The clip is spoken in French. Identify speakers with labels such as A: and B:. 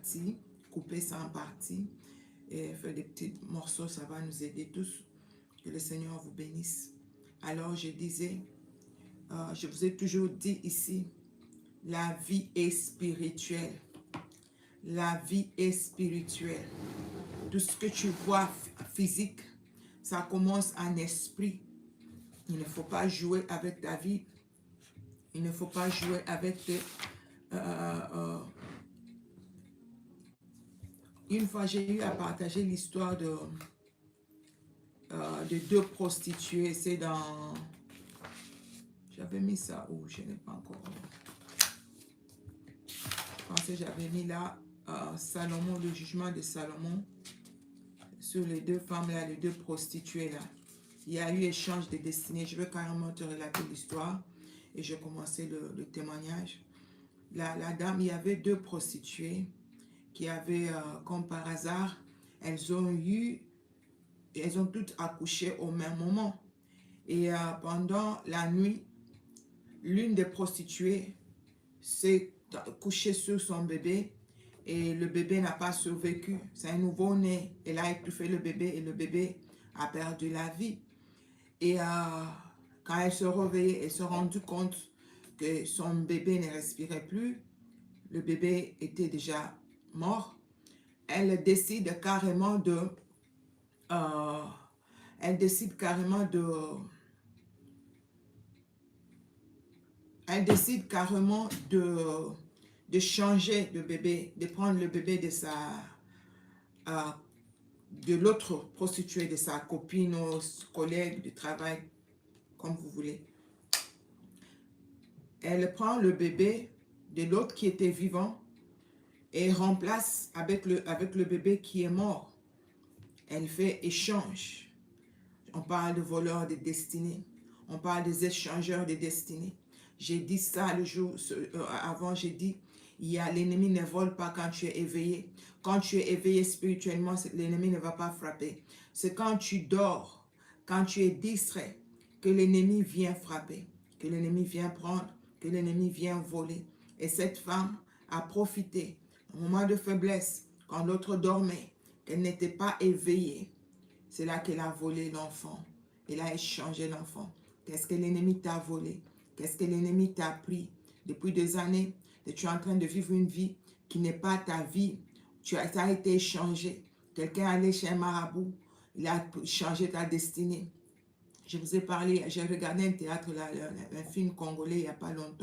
A: parties, couper ça en parties et faire des petits morceaux, ça va nous aider tous. Que le Seigneur vous bénisse. Alors je disais, je vous ai toujours dit ici, la vie est spirituelle. La vie est spirituelle. Tout ce que tu vois physique, ça commence en esprit. Il ne faut pas jouer avec ta vie. Il ne faut pas jouer avec tes... Une fois, j'ai eu à partager l'histoire de deux prostituées. C'est dans... J'avais mis ça où? Je n'ai pas encore... Je pense que j'avais mis là Salomon, le jugement de Salomon sur les deux femmes là, les deux prostituées là. Il y a eu échange de destinées. Je vais carrément te relater l'histoire et je commençais le témoignage. La dame, il y avait deux prostituées qui avaient, comme par hasard, elles ont toutes accouché au même moment. Et pendant la nuit, l'une des prostituées s'est couchée sur son bébé et le bébé n'a pas survécu. C'est un nouveau-né. Elle a étouffé le bébé et le bébé a perdu la vie. Et quand elle se réveillait, elle s'est rendue compte que son bébé ne respirait plus. Le bébé était déjà mort. Elle décide carrément de... de changer de bébé, de prendre le bébé de l'autre prostituée, de sa copine ou collègue de travail, comme vous voulez. Elle prend le bébé de l'autre qui était vivant et remplace avec le bébé qui est mort. Elle fait échange. On parle de voleurs de destinée. On parle des échangeurs de destinée. J'ai dit ça le jour avant, j'ai dit, l'ennemi ne vole pas quand tu es éveillé. Quand tu es éveillé spirituellement, l'ennemi ne va pas frapper. C'est quand tu dors, quand tu es distrait, que l'ennemi vient frapper, que l'ennemi vient prendre, que l'ennemi vient voler. Et cette femme a profité, au moment de faiblesse, quand l'autre dormait, qu'elle n'était pas éveillée. C'est là qu'elle a volé l'enfant. Elle a échangé l'enfant. Qu'est-ce que l'ennemi t'a volé? Qu'est-ce que l'ennemi t'a pris? Depuis des années, tu es en train de vivre une vie qui n'est pas ta vie. Ça a été échangé. Quelqu'un allait chez un marabout, il a changé ta destinée. Je vous ai parlé, j'ai regardé un théâtre, là, un film congolais il n'y a pas longtemps.